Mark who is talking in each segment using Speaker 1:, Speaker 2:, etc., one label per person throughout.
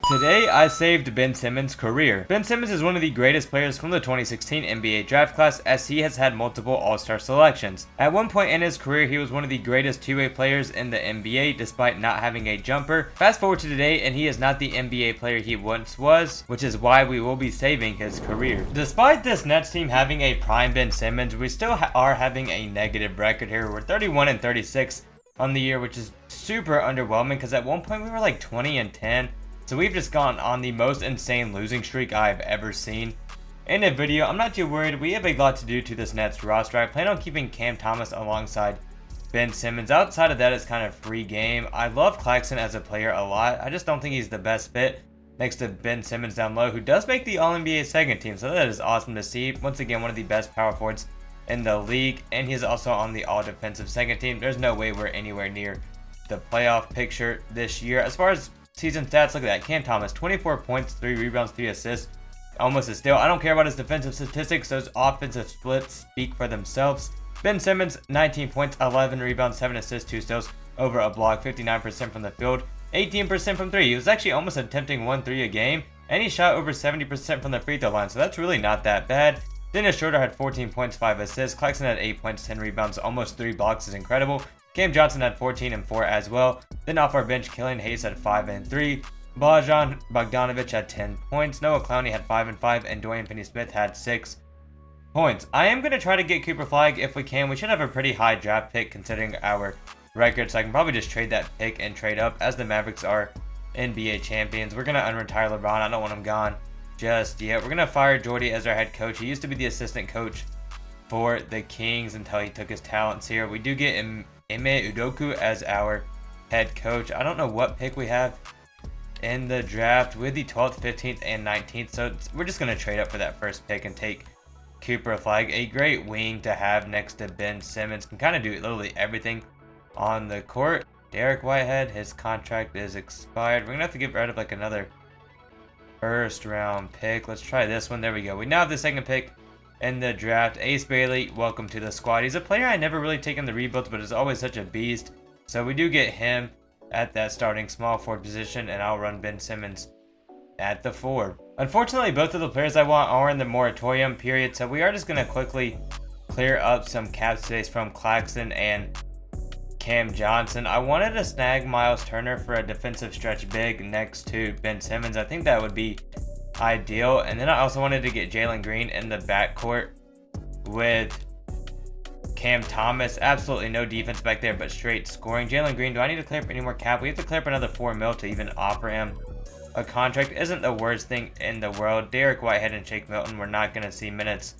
Speaker 1: Today, I saved Ben Simmons' career. Ben Simmons is one of the greatest players from the 2016 NBA draft class, as he has had multiple All-Star selections. At one point in his career, he was one of the greatest two-way players in the NBA, despite not having a jumper. Fast forward to today, and he is not the NBA player he once was, which is why we will be saving his career. Despite this Nets team having a prime Ben Simmons, we still are having a negative record here. We're 31-36 on the year, which is super underwhelming, because at one point we were like 20-10. So we've just gone on the most insane losing streak I've ever seen. In the video, I'm not too worried. We have a lot to do to this Nets roster. I plan on keeping Cam Thomas alongside Ben Simmons. Outside of that, it's kind of free game. I love Claxton as a player a lot. I just don't think he's the best fit next to Ben Simmons down low, who does make the All-NBA second team. So that is awesome to see. Once again, one of the best power forwards in the league. And he's also on the all-defensive second team. There's no way we're anywhere near the playoff picture this year. As far as season stats, look at that. Cam Thomas, 24 points, 3 rebounds, 3 assists. Almost a steal. I don't care about his defensive statistics. Those offensive splits speak for themselves. Ben Simmons, 19 points, 11 rebounds, 7 assists, 2 steals, over a block, 59% from the field, 18% from 3. He was actually almost attempting 1-3 a game, and he shot over 70% from the free throw line, so that's really not that bad. Dennis Schroeder had 14 points, 5 assists. Claxton had 8 points, 10 rebounds, almost 3 blocks is incredible. Cam Johnson had 14 and 4 as well. Then off our bench, Killian Hayes had 5 and 3. Bojan Bogdanovic had 10 points. Noah Clowney had 5 and 5. And Dorian Finney-Smith had 6 points. I am going to try to get Cooper Flag if we can. We should have a pretty high draft pick considering our record. So I can probably just trade that pick and trade up, as the Mavericks are NBA champions. We're going to unretire LeBron. I don't want him gone just yet. We're going to fire Jordy as our head coach. He used to be the assistant coach for the Kings until he took his talents here. We do get Ime Udoka as our head coach. I don't know what pick we have in the draft with the 12th, 15th, and 19th. So we're just going to trade up for that first pick and take Cooper Flag. A great wing to have next to Ben Simmons. Can kind of do literally everything on the court. Derek Whitehead, his contract is expired. We're going to have to get rid of like another first round pick. Let's try this one. There we go. We now have the second pick in the draft. Ace Bailey, welcome to the squad. He's a player I never really taken the rebuilds, but is always such a beast. So we do get him at that starting small forward position, and I'll run Ben Simmons at the 4. Unfortunately, both of the players I want are in the moratorium period, so we are just going to quickly clear up some cap space from Claxton and Cam Johnson. I wanted to snag Miles Turner for a defensive stretch big next to Ben Simmons. I think that would be ideal. And then I also wanted to get Jalen Green in the backcourt with Cam Thomas. Absolutely no defense back there, but straight scoring. Jalen Green, do I need to clear up any more cap? We have to clear up another $4 million to even offer him a contract. Isn't the worst thing in the world. Derek Whitehead and Shake Milton, we're not going to see minutes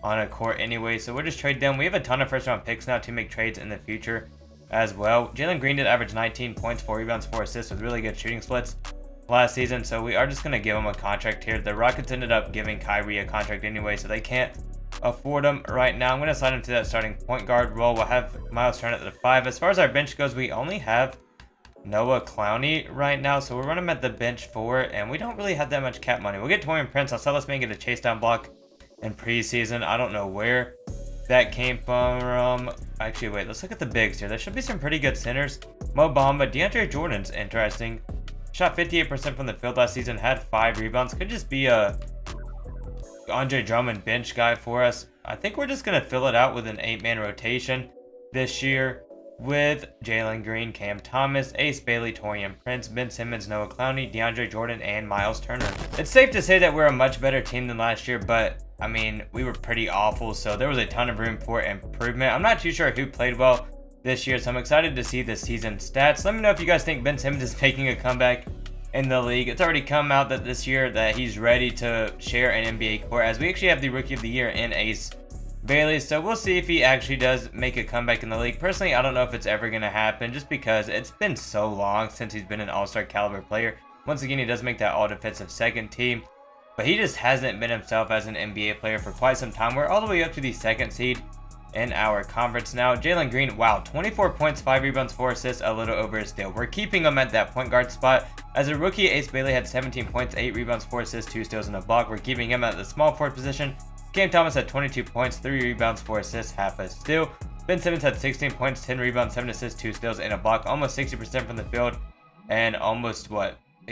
Speaker 1: on a court anyway, so we'll just trade them. We have a ton of first round picks now to make trades in the future as well. Jalen Green did average 19 points, 4 rebounds, 4 assists with really good shooting splits last season, so we are just going to give him a contract here. The Rockets ended up giving Kyrie a contract anyway, so they can't afford him right now. I'm going to sign him to that starting point guard role. We'll have Miles Turner at the 5. As far as our bench goes, we only have Noah Clowney right now, so we'll run him at the bench 4, and we don't really have that much cap money. We'll get Torian Prince. I saw this man get a chase down block in preseason. I don't know where that came from. Actually, wait, let's look at the bigs here. There should be some pretty good centers. Mo Bamba, DeAndre Jordan's interesting. Shot 58% from the field last season, had 5 rebounds. Could just be a Andre Drummond bench guy for us. I think we're just going to fill it out with an 8-man rotation this year with Jalen Green, Cam Thomas, Ace Bailey, Torian Prince, Ben Simmons, Noah Clowney, DeAndre Jordan, and Miles Turner. It's safe to say that we're a much better team than last year, but I mean, we were pretty awful, so there was a ton of room for improvement. I'm not too sure who played well this year, so I'm excited to see the season stats. Let me know if you guys think Ben Simmons is making a comeback in the league. It's already come out that this year that he's ready to share an NBA court, as we actually have the Rookie of the Year in Ace Bailey, so we'll see if he actually does make a comeback in the league. Personally, I don't know if it's ever going to happen, just because it's been so long since he's been an all-star caliber player. Once again, he does make that all-defensive second team, but he just hasn't been himself as an NBA player for quite some time. We're all the way up to the 2nd seed in our conference now. Jalen Green, wow, 24 points, 5 rebounds, 4 assists, a little over his steal. We're keeping him at that point guard spot. As a rookie, Ace Bailey had 17 points, 8 rebounds, 4 assists, 2 steals, and a block. We're keeping him at the small forward position. Cam Thomas had 22 points, 3 rebounds, 4 assists, half a steal. Ben Simmons had 16 points, 10 rebounds, 7 assists, 2 steals, and a block. Almost 60% from the field, and almost,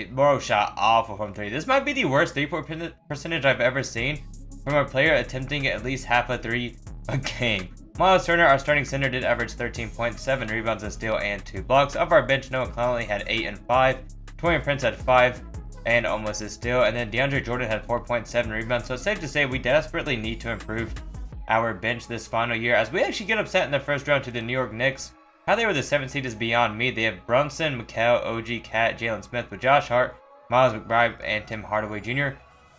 Speaker 1: Morrow shot awful from 3. This might be the worst 3-point percentage I've ever seen from a player attempting at least half a 3 a game. Myles Turner, our starting center, did average 13.7 rebounds, a steal, and 2 blocks. Of our bench, Noah Clowney had 8 and 5. Torian Prince had 5 and almost a steal. And then DeAndre Jordan had 4.7 rebounds. So it's safe to say we desperately need to improve our bench this final year, as we actually get upset in the first round to the New York Knicks. How they were the 7th seed is beyond me. They have Brunson, Mikal, OG, Cat, Jalen Smith with Josh Hart, Miles McBride, and Tim Hardaway Jr.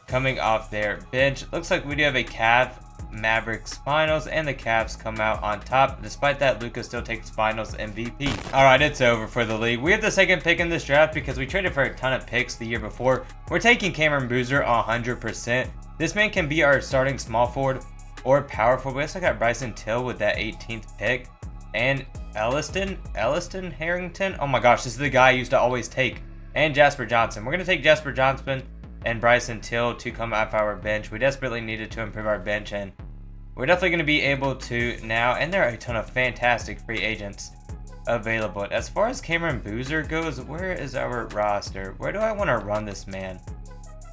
Speaker 1: coming off their bench. Looks like we do have a Cavs Mavericks finals, and the Cavs come out on top. Despite that, Luka still takes finals MVP. Alright, it's over for the league. We have the 2nd pick in this draft because we traded for a ton of picks the year before. We're taking Cameron Boozer 100%. This man can be our starting small forward or power forward. We also got Bryson Till with that 18th pick. And Elliston Harrington. Oh my gosh, this is the guy I used to always take. And Jasper Johnson. We're going to take Jasper Johnson and Bryson Till to come off our bench. We desperately needed to improve our bench, and we're definitely going to be able to now. And there are a ton of fantastic free agents available. As far as Cameron Boozer goes, where is our roster? Where do I want to run this man?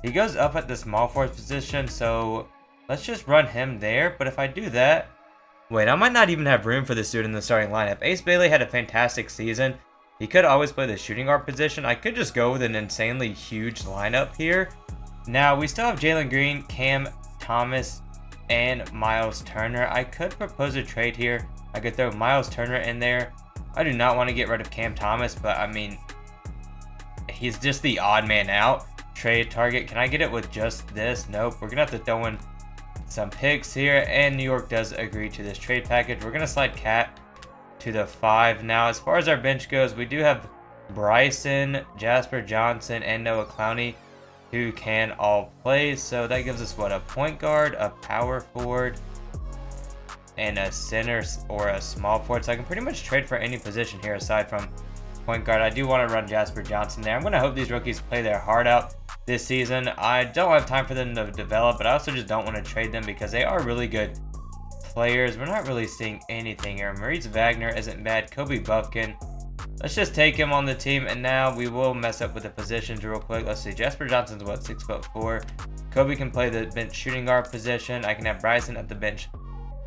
Speaker 1: He goes up at the small forward position, so let's just run him there. But if I do that, wait, I might not even have room for this dude in the starting lineup. Ace Bailey had a fantastic season. He could always play the shooting guard position. I could just go with an insanely huge lineup here. Now, we still have Jalen Green, Cam Thomas, and Myles Turner. I could propose a trade here. I could throw Myles Turner in there. I do not want to get rid of Cam Thomas, but I mean, he's just the odd man out trade target. Can I get it with just this? Nope. We're going to have to throw in some picks here, and New York does agree to this trade package. We're going to slide Cat to the 5. Now, as far as our bench goes, we do have Bryson, Jasper Johnson, and Noah Clowney who can all play. So that gives us what? A point guard, a power forward, and a center or a small forward. So I can pretty much trade for any position here aside from point guard. I do want to run Jasper Johnson there. I'm going to hope these rookies play their heart out this season. I don't have time for them to develop, but I also just don't want to trade them because they are really good players. We're not really seeing anything here. Maurice Wagner isn't bad. Kobe Buffkin. Let's just take him on the team, and now we will mess up with the positions real quick. Let's see. Jasper Johnson's what, 6'4". Kobe can play the bench shooting guard position. I can have Bryson at the bench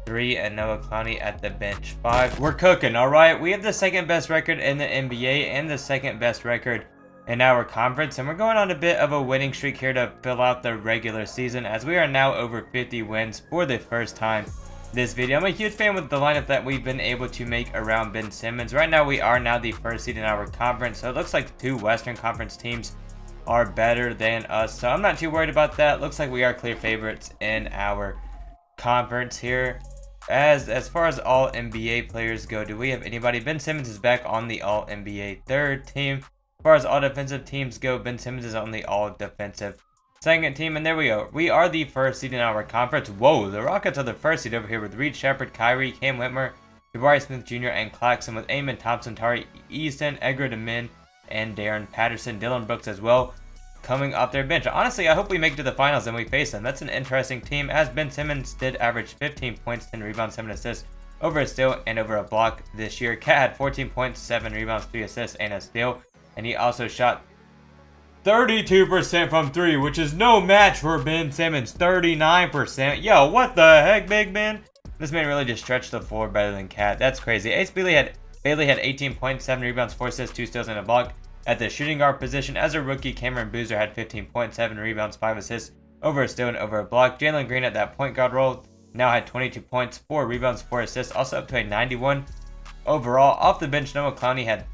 Speaker 1: 3 and Noah Clowney at the bench 5. We're cooking, all right? We have the 2nd best record in the NBA and the 2nd best record in our conference, and we're going on a bit of a winning streak here to fill out the regular season, as we are now over 50 wins for the first time this video. I'm a huge fan with the lineup that we've been able to make around Ben Simmons. Right now, we are now the 1st seed in our conference, so it looks like 2 Western Conference teams are better than us, so I'm not too worried about that. Looks like we are clear favorites in our conference here. As far as all NBA players go, do we have anybody? Ben Simmons is back on the all NBA 3rd team. As far as all defensive teams go, Ben Simmons is on the all defensive 2nd team, and there we go. We are the 1st seed in our conference. Whoa, the Rockets are the 1st seed over here with Reed Shepard, Kyrie, Cam Whitmer, Jabari Smith Jr., and Claxton, with Amen Thompson, Tari Easton, Edgar DeMin, and Darren Patterson, Dylan Brooks as well, coming off their bench. Honestly, I hope we make it to the finals and we face them. That's an interesting team, as Ben Simmons did average 15 points, 10 rebounds, 7 assists, over a steal, and over a block this year. Cat had 14 points, 7 rebounds, 3 assists, and a steal, and he also shot 32% from 3, which is no match for Ben Simmons. 39%. Yo, what the heck, Big Ben? This man really just stretched the floor better than Cat. That's crazy. Ace Bailey had 18 points, 7 rebounds, 4 assists, 2 steals, and a block at the shooting guard position. As a rookie, Cameron Boozer had 15 points, 7 rebounds, 5 assists, over a steal, and over a block. Jalen Green at that point guard role now had 22 points, 4 rebounds, 4 assists, also up to a 91 overall. Off the bench, Noah Clowney had,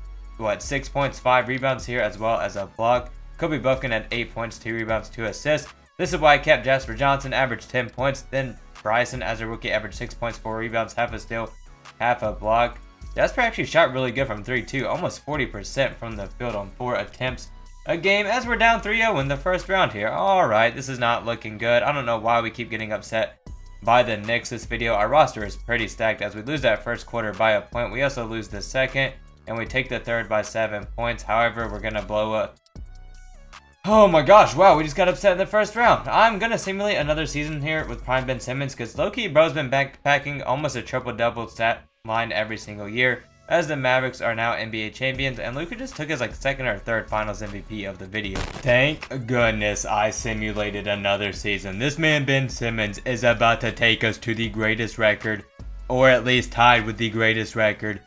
Speaker 1: 6 points, 5 rebounds here, as well as a block. Kobe Buffkin had 8 points, 2 rebounds, 2 assists. This is why I kept Jasper Johnson, averaged 10 points. Then Bryson, as a rookie, averaged 6 points, 4 rebounds, half a steal, half a block. Jasper actually shot really good from 3 too, almost 40% from the field on 4 attempts a game, as we're down 3-0 in the first round here. Alright, this is not looking good. I don't know why we keep getting upset by the Knicks this video. Our roster is pretty stacked, as we lose that first quarter by a point. We also lose the second, and we take the third by 7 points. However, we're going to blow up. Oh my gosh, wow, we just got upset in the first round. I'm going to simulate another season here with Prime Ben Simmons, because low-key bro's been backpacking almost a triple-double stat line every single year. as the Mavericks are now NBA champions, and Luka just took his like second or third Finals MVP of the video. Thank goodness I simulated another season. This man Ben Simmons is about to take us to the greatest record, or at least tied with the greatest record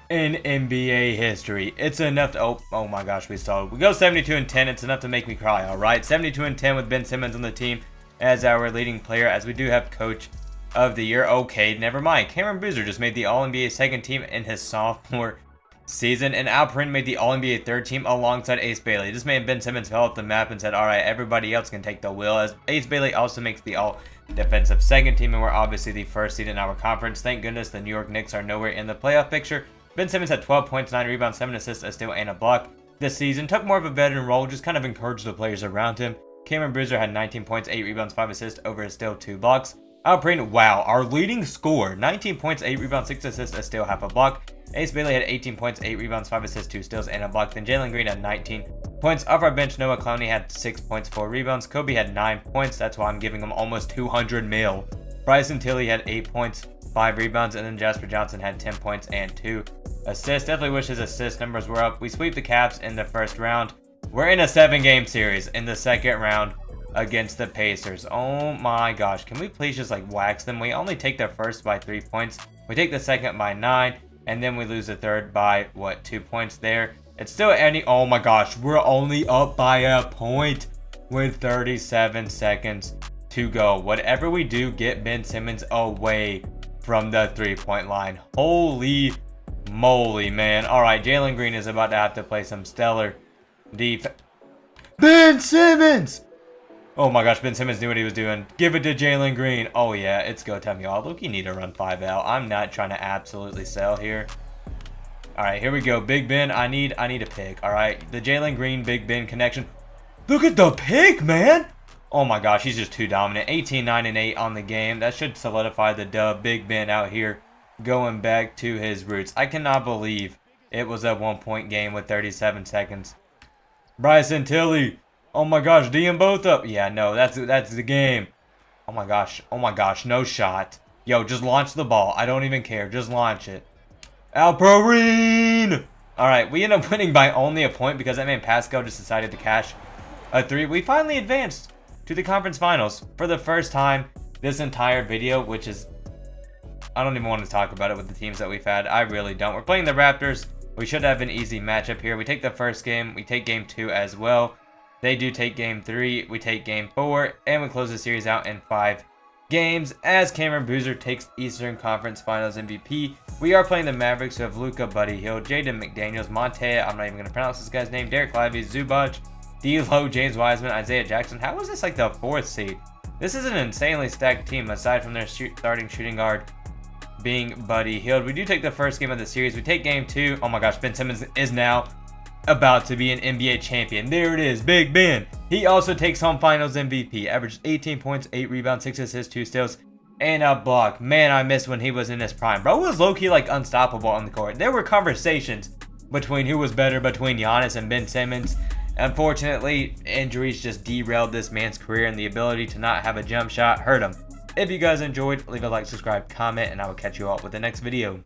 Speaker 1: in NBA history. It's enough to, oh my gosh, we saw it. We go 72-10. It's enough to make me cry, all right? 72-10 with Ben Simmons on the team as our leading player, as we do have coach of the year. Okay, never mind. Cameron Boozer just made the All-NBA second team in his sophomore season, and Alperen made the All-NBA third team alongside Ace Bailey. This man Ben Simmons fell off the map and said, all right, everybody else can take the wheel, as Ace Bailey also makes the All-Defensive second team, and we're obviously the first seed in our conference. Thank goodness the New York Knicks are nowhere in the playoff picture. Ben Simmons had 12 points, 9 rebounds, 7 assists, a steal, and a block this season. Took more of a veteran role, just kind of encouraged the players around him. Cameron Boozer had 19 points, 8 rebounds, 5 assists, over a steal, 2 blocks. Alperen, wow, our leading scorer, 19 points, 8 rebounds, 6 assists, a steal, half a block. Ace Bailey had 18 points, 8 rebounds, 5 assists, 2 steals, and a block. Then Jalen Green had 19 points. Off our bench, Noah Clowney had 6 points, 4 rebounds. Kobe had 9 points. That's why I'm giving him almost 200 mil. Bryson Tilley had 8 points, 5 rebounds, and then Jasper Johnson had 10 points and 2 assists. Definitely wish his assist numbers were up. We sweep the Cavs in the first round. We're in a 7-game series in the second round against the Pacers. Oh my gosh. Can we please just like wax them? We only take the first by 3 points. We take the second by 9. And then we lose the third by, what, 2 points there. It's still oh my gosh. We're only up by a point with 37 seconds to go. Whatever we do, get Ben Simmons away from the 3-point line. Holy moly, man. All right, Jalen Green is about to have to play some stellar defense. Ben Simmons! Oh my gosh, Ben Simmons knew what he was doing. Give it to Jalen Green. Oh yeah, it's go time, y'all. Look, you need to run 5 out. I'm not trying to absolutely sell here. All right, here we go. Big Ben, I need a pick. All right, the Jalen Green Big Ben connection. Look at the pick, man. Oh my gosh, he's just too dominant. 18, 9, and 8 on the game. That should solidify the dub. Big Ben out here going back to his roots. I cannot believe it was a 1-point game with 37 seconds. Bryson Tilley. Oh my gosh, D them both up. Yeah, no, that's the game. Oh my gosh, no shot. Yo, just launch the ball. I don't even care. Just launch it. Alperen! Alright, we end up winning by only a point because that man Pascal just decided to cash a 3. We finally advanced to the conference finals for the first time this entire video, which is, I don't even want to talk about it with the teams that we've had. I really don't. We're playing the Raptors. We should have an easy matchup here. We take the first game. We take game 2 as well. They do take game 3. We take game 4. And we close the series out in 5 games as Cameron Boozer takes Eastern Conference Finals MVP. We are playing the Mavericks who have Luka, Buddy Hield, Jaden McDaniels, Monte, I'm not even going to pronounce this guy's name, Derek Lively, Zubac, D'Lo, James Wiseman, Isaiah Jackson. How is this like the 4th seed? This is an insanely stacked team aside from their starting shooting guard being Buddy Hield. We do take the first game of the series. We take game 2. Oh my gosh, Ben Simmons is now about to be an NBA champion. There it is, Big Ben. He also takes home Finals MVP. Averaged 18 points, 8 rebounds, 6 assists, 2 steals, and a block. Man, I miss when he was in his prime. Bro was low-key like unstoppable on the court. There were conversations between who was better between Giannis and Ben Simmons. Unfortunately, injuries just derailed this man's career, and the ability to not have a jump shot hurt him. If you guys enjoyed, leave a like, subscribe, comment, and I will catch you all with the next video.